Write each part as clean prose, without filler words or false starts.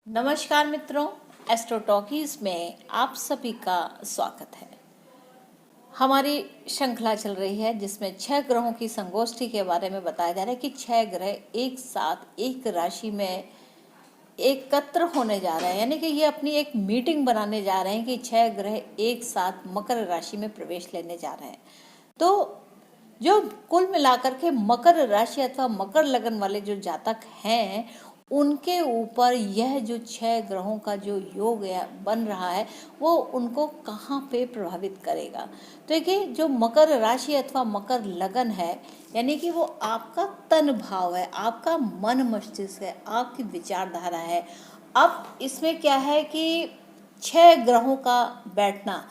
नमस्कार मित्रों, astro talkies में आप सभी का स्वागत है। हमारी श्रृंखला चल रही है जिसमें 6 ग्रहों की संगोष्ठी के बारे में बताया जा रहा है कि 6 ग्रह एक साथ एक राशि में एकत्र होने जा रहे हैं, यानी कि ये अपनी एक मीटिंग बनाने जा रहे हैं कि 6 ग्रह एक साथ मकर राशि में प्रवेश लेने जा रहे हैं। तो जो कुल मिलाकर के मकर राशि अथवा मकर लगन वाले जो जातक हैं उनके ऊपर यह जो 6 ग्रहों का जो योग बन रहा है वो उनको कहाँ पे प्रभावित करेगा। तो देखिए, जो मकर राशि अथवा मकर लगन है यानी कि वो आपका तन भाव है, आपका मन मस्तिष्क है, आपकी विचारधारा है। अब इसमें क्या है कि 6 ग्रहों का बैठना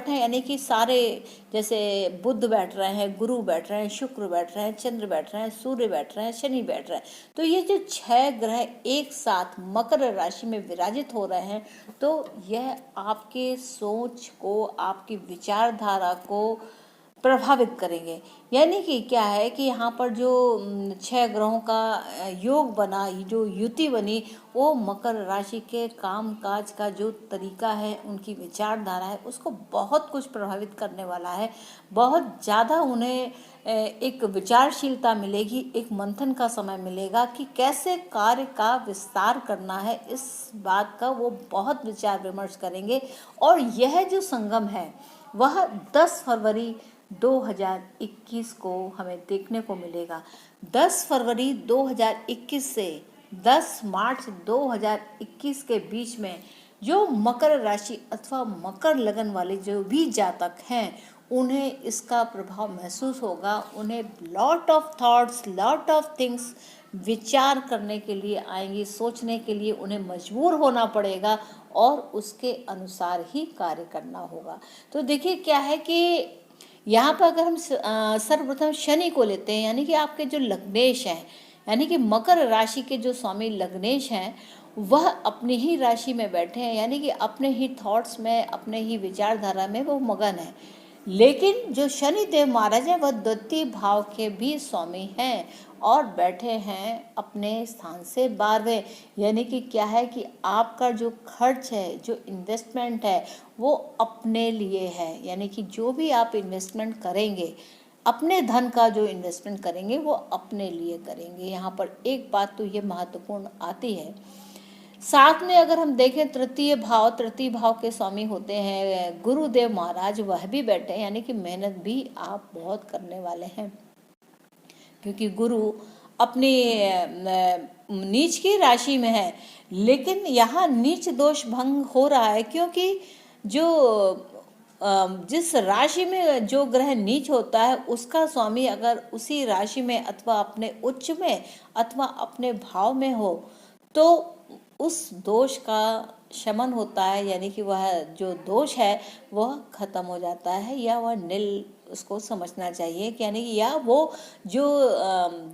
यानी कि सारे, जैसे बुध बैठ रहे हैं, गुरु बैठ रहे हैं, शुक्र बैठ रहे हैं, चंद्र बैठ रहे हैं, सूर्य बैठ रहे हैं, शनि बैठ रहे हैं। तो ये जो 6 ग्रह एक साथ मकर राशि में विराजित हो रहे हैं तो यह आपके सोच को, आपकी विचारधारा को प्रभावित करेंगे। यानी कि क्या है कि यहाँ पर जो 6 ग्रहों का योग बना, जो युति बनी, वो मकर राशि के काम काज का जो तरीका है, उनकी विचारधारा है, उसको बहुत कुछ प्रभावित करने वाला है। बहुत ज़्यादा उन्हें एक विचारशीलता मिलेगी, एक मंथन का समय मिलेगा कि कैसे कार्य का विस्तार करना है। इस बात का वो बहुत विचार विमर्श करेंगे। और यह जो संगम है वह 10 फरवरी 2021 को हमें देखने को मिलेगा। 10 फरवरी 2021 से 10 मार्च 2021 के बीच में जो मकर राशि अथवा मकर लगन वाले जो भी जातक हैं उन्हें इसका प्रभाव महसूस होगा। उन्हें lot of thoughts, lot of things विचार करने के लिए आएंगी, सोचने के लिए उन्हें मजबूर होना पड़ेगा और उसके अनुसार ही कार्य करना होगा। तो देखिए, क्या है कि यहाँ पर अगर हम सर्वप्रथम शनि को लेते हैं, यानी कि आपके जो लग्नेश हैं, यानी कि मकर राशि के जो स्वामी लग्नेश हैं, वह अपनी ही राशि में बैठे हैं, यानी कि अपने ही थॉट्स में, अपने ही विचारधारा में वो मगन है। लेकिन जो शनि देव महाराज हैं वह द्वितीय भाव के भी स्वामी हैं और बैठे हैं अपने स्थान से 12वें। यानी कि क्या है कि आपका जो खर्च है, जो इन्वेस्टमेंट है, वो अपने लिए है। यानी कि जो भी आप इन्वेस्टमेंट करेंगे, अपने धन का जो इन्वेस्टमेंट करेंगे वो अपने लिए करेंगे। यहाँ पर एक बात तो ये महत्वपूर्ण आती है। साथ में अगर हम देखें तृतीय भाव के स्वामी होते हैं गुरुदेव महाराज, वह भी बैठे हैं। यानी कि मेहनत भी आप बहुत करने वाले हैं, क्योंकि गुरु अपनी नीच की राशि में है। लेकिन यहाँ नीच दोष भंग हो रहा है, क्योंकि जो जिस राशि में जो ग्रह नीच होता है उसका स्वामी अगर उसी राशि में अथवा अपने उच्च में अथवा अपने भाव में हो तो उस दोष का शमन होता है। यानी कि वह जो दोष है वह खत्म हो जाता है, या वह नील उसको समझना चाहिए कि यानी कि या वो जो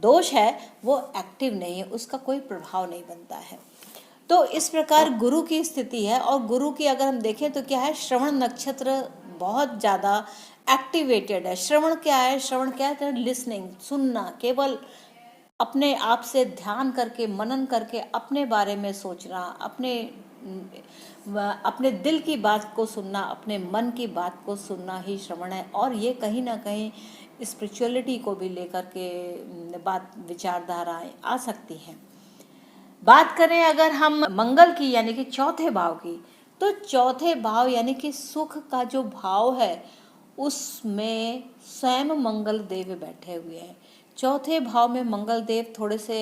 दोष है वो एक्टिव नहीं है, उसका कोई प्रभाव नहीं बनता है। तो इस प्रकार गुरु की स्थिति है। और गुरु की अगर हम देखें तो क्या है, श्रवण नक्षत्र बहुत ज़्यादा एक्टिवेटेड है। श्रवण क्या है? श्रवण क्या है? लिसनिंग, सुनना, केवल अपने आप से ध्यान करके, मनन करके अपने बारे में सोचना, अपने दिल की बात को सुनना, अपने मन की बात को सुनना ही श्रवण है। और ये कहीं ना कहीं स्पिरिचुअलिटी को भी लेकर के बात, विचारधाराएं आ सकती हैं। बात करें अगर हम मंगल की, यानी कि चौथे भाव की, तो चौथे भाव यानी कि सुख का जो भाव है उसमें स्वयं मंगल देव बैठे हुए हैं। चौथे भाव में मंगल देव थोड़े से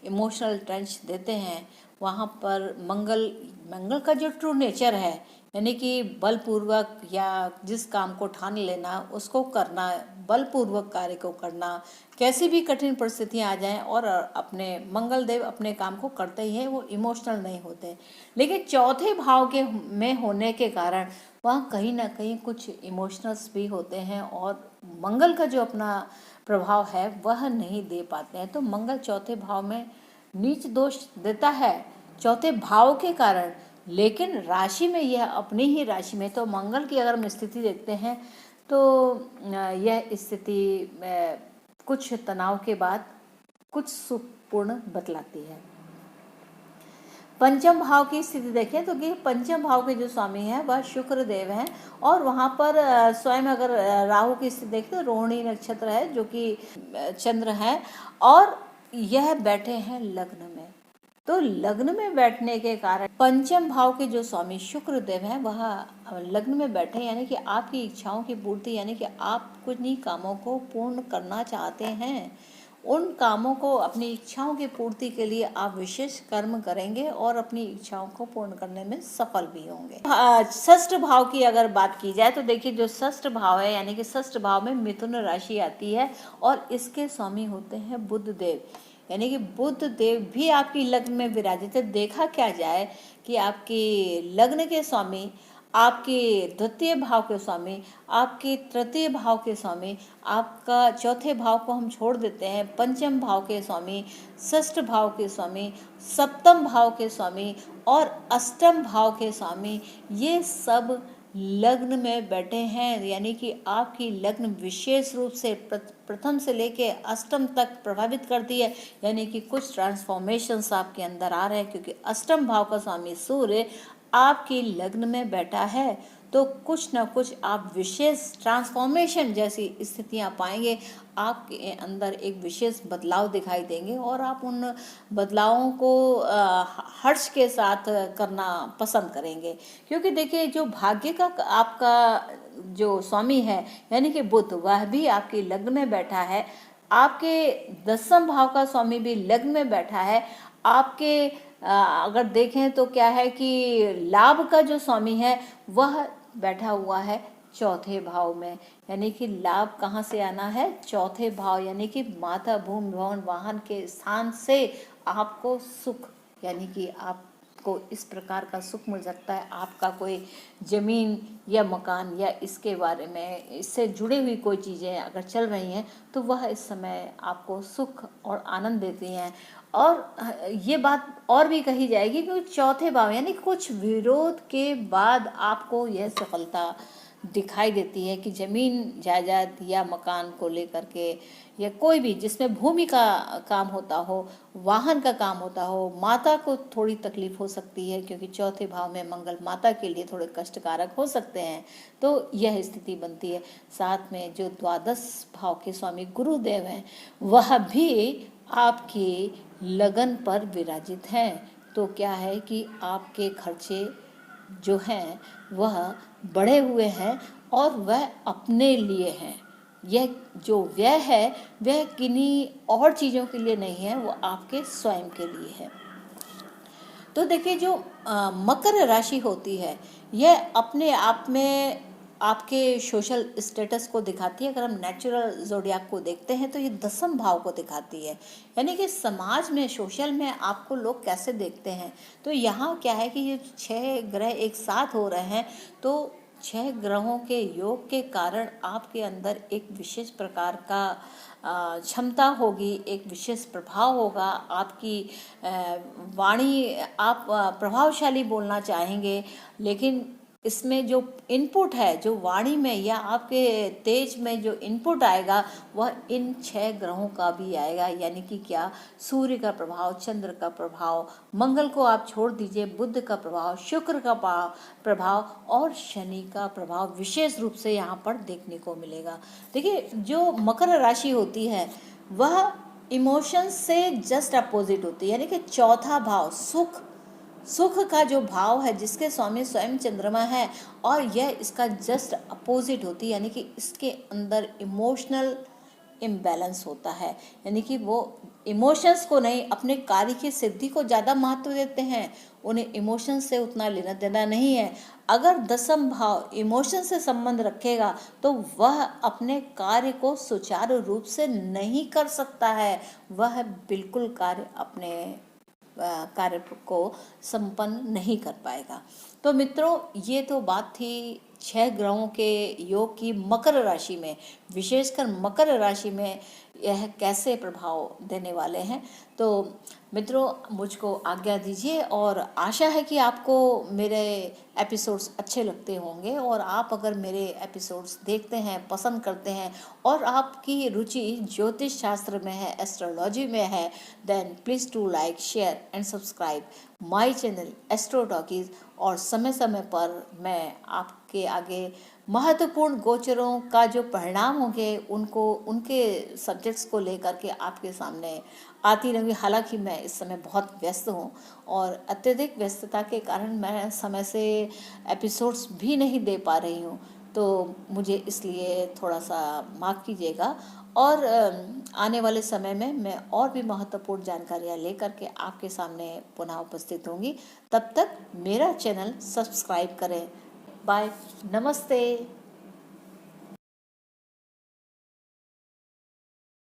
इमोशनल टच देते हैं। वहाँ पर मंगल का जो ट्रू नेचर है, यानी कि बलपूर्वक या जिस काम को ठान लेना उसको करना, बलपूर्वक कार्य को करना, कैसी भी कठिन परिस्थितियाँ आ जाएं और अपने मंगल देव अपने काम को करते ही हैं, वो इमोशनल नहीं होते। लेकिन चौथे भाव के में होने के कारण वहाँ कहीं ना कहीं कुछ इमोशनल्स भी होते हैं और मंगल का जो अपना प्रभाव है वह नहीं दे पाते हैं। तो मंगल चौथे भाव में नीच दोष देता है चौथे भाव के कारण, लेकिन राशि में यह अपनी ही राशि में, तो मंगल की अगर हम स्थिति देखते हैं तो यह स्थिति कुछ तनाव के बाद कुछ सुखपूर्ण बतलाती है। पंचम भाव की स्थिति देखें तो कि पंचम भाव के जो स्वामी हैं वह शुक्र देव हैं, और वहाँ पर स्वयं अगर राहु की स्थिति देखें तो रोहिणी नक्षत्र है जो कि चंद्र है, और यह बैठे हैं लग्न में। तो लग्न में बैठने के कारण पंचम भाव के जो स्वामी शुक्र देव हैं वह लग्न में बैठे, यानी कि आपकी इच्छाओं की पूर्ति, यानी कि आप कुछ नहीं कामों को पूर्ण करना चाहते हैं, उन कामों को, अपनी इच्छाओं की पूर्ति के लिए आप विशेष कर्म करेंगे और अपनी इच्छाओं को पूर्ण करने में सफल भी होंगे। षष्ठ भाव की अगर बात की जाए तो देखिए, जो षष्ठ भाव है यानी कि षष्ठ भाव में मिथुन राशि आती है, और इसके स्वामी होते हैं बुध देव, यानी कि बुध देव भी आपकी लग्न में विराजित है। देखा क्या जाए कि आपके लग्न के स्वामी, आपके द्वितीय भाव के स्वामी, आपके तृतीय भाव के स्वामी, आपका चौथे भाव को हम छोड़ देते हैं, पंचम भाव के स्वामी, षष्ठ भाव के स्वामी, सप्तम भाव के स्वामी और अष्टम भाव के स्वामी, ये सब लग्न में बैठे हैं, यानी कि आपकी लग्न विशेष रूप से प्रथम से लेके अष्टम तक प्रभावित करती है, यानी कि कुछ ट्रांसफॉर्मेशंस आपके अंदर आ रहे हैं, क्योंकि अष्टम भाव का स्वामी सूर्य आपकी लग्न में बैठा है, तो कुछ ना कुछ आप विशेष ट्रांसफॉर्मेशन जैसी स्थितियां पाएंगे, आपके अंदर एक विशेष बदलाव दिखाई देंगे, और आप उन बदलावों को हर्ष के साथ करना पसंद करेंगे। क्योंकि देखिए, जो भाग्य का आपका जो स्वामी है यानी कि बुध, वह भी आपकी लग्न में बैठा है, आपके दसम भाव का स्वामी भी लग्न में बैठा है, आपके अगर देखें तो क्या है कि लाभ का जो स्वामी है वह बैठा हुआ है चौथे भाव में, यानी कि लाभ कहाँ से आना है, चौथे भाव, यानी कि माता, भूमि, भवन, वाहन के स्थान से आपको सुख, यानी कि आपको इस प्रकार का सुख मिल सकता है। आपका कोई जमीन या मकान या इसके बारे में, इससे जुड़ी हुई कोई चीज़ें अगर चल रही हैं तो वह इस समय आपको सुख और आनंद देती हैं। और ये बात और भी कही जाएगी कि चौथे भाव, यानी कुछ विरोध के बाद आपको यह सफलता दिखाई देती है कि जमीन जायदाद या मकान को लेकर के, या कोई भी जिसमें भूमि का काम होता हो, वाहन का काम होता हो, माता को थोड़ी तकलीफ हो सकती है, क्योंकि चौथे भाव में मंगल माता के लिए थोड़े कष्टकारक हो सकते हैं, तो यह स्थिति बनती है। साथ में जो द्वादश भाव के स्वामी गुरुदेव हैं वह भी आपकी लगन पर विराजित हैं, तो क्या है कि आपके खर्चे जो हैं वह बढ़े हुए हैं, और वह अपने लिए हैं। यह जो व्यय है वह किन्हीं और चीज़ों के लिए नहीं है, वो आपके स्वयं के लिए है। तो देखिए, जो मकर राशि होती है यह अपने आप में आपके सोशल स्टेटस को दिखाती है। अगर हम नेचुरल जोडियाक को देखते हैं तो ये दसम भाव को दिखाती है, यानी कि समाज में, सोशल में आपको लोग कैसे देखते हैं। तो यहाँ क्या है कि ये 6 ग्रह एक साथ हो रहे हैं, तो 6 ग्रहों के योग के कारण आपके अंदर एक विशेष प्रकार का क्षमता होगी, एक विशेष प्रभाव होगा, आपकी वाणी, आप प्रभावशाली बोलना चाहेंगे, लेकिन इसमें जो इनपुट है, जो वाणी में या आपके तेज में जो इनपुट आएगा वह इन 6 ग्रहों का भी आएगा, यानी कि क्या, सूर्य का प्रभाव, चंद्र का प्रभाव, मंगल को आप छोड़ दीजिए, बुध का प्रभाव, शुक्र का प्रभाव और शनि का प्रभाव विशेष रूप से यहाँ पर देखने को मिलेगा। देखिए, जो मकर राशि होती है वह इमोशंस से जस्ट अपोजिट होती है, यानी कि चौथा भाव सुख का जो भाव है, जिसके स्वामी स्वयं चंद्रमा है, और यह इसका जस्ट अपोजिट होती है, यानी कि इसके अंदर इमोशनल इम्बैलेंस होता है, यानी कि वो इमोशंस को नहीं, अपने कार्य की सिद्धि को ज़्यादा महत्व देते हैं, उन्हें इमोशंस से उतना लेना देना नहीं है। अगर दसम भाव इमोशन से संबंध रखेगा तो वह अपने कार्य को सुचारू रूप से नहीं कर सकता है, वह बिल्कुल कार्य को संपन्न नहीं कर पाएगा। तो मित्रों, ये तो बात थी 6 ग्रहों के योग की मकर राशि में, विशेषकर मकर राशि में यह कैसे प्रभाव देने वाले हैं। तो मित्रों, मुझको आज्ञा दीजिए और आशा है कि आपको मेरे एपिसोड्स अच्छे लगते होंगे, और आप अगर मेरे एपिसोड्स देखते हैं, पसंद करते हैं और आपकी रुचि ज्योतिष शास्त्र में है, एस्ट्रोलॉजी में है, then please to like, share and subscribe my channel astro talkies. और समय समय पर मैं आपके आगे महत्वपूर्ण गोचरों का जो परिणाम होंगे उनको, उनके सब्जेक्ट्स को लेकर के आपके सामने आती रहूँगी। हालांकि मैं इस समय बहुत व्यस्त हूँ और अत्यधिक व्यस्तता के कारण मैं समय से एपिसोड्स भी नहीं दे पा रही हूँ, तो मुझे इसलिए थोड़ा सा माफ़ कीजिएगा। और आने वाले समय में मैं और भी महत्वपूर्ण जानकारियाँ लेकर के आपके सामने पुनः उपस्थित होंगी। तब तक मेरा चैनल सब्सक्राइब करें। बाय, नमस्ते।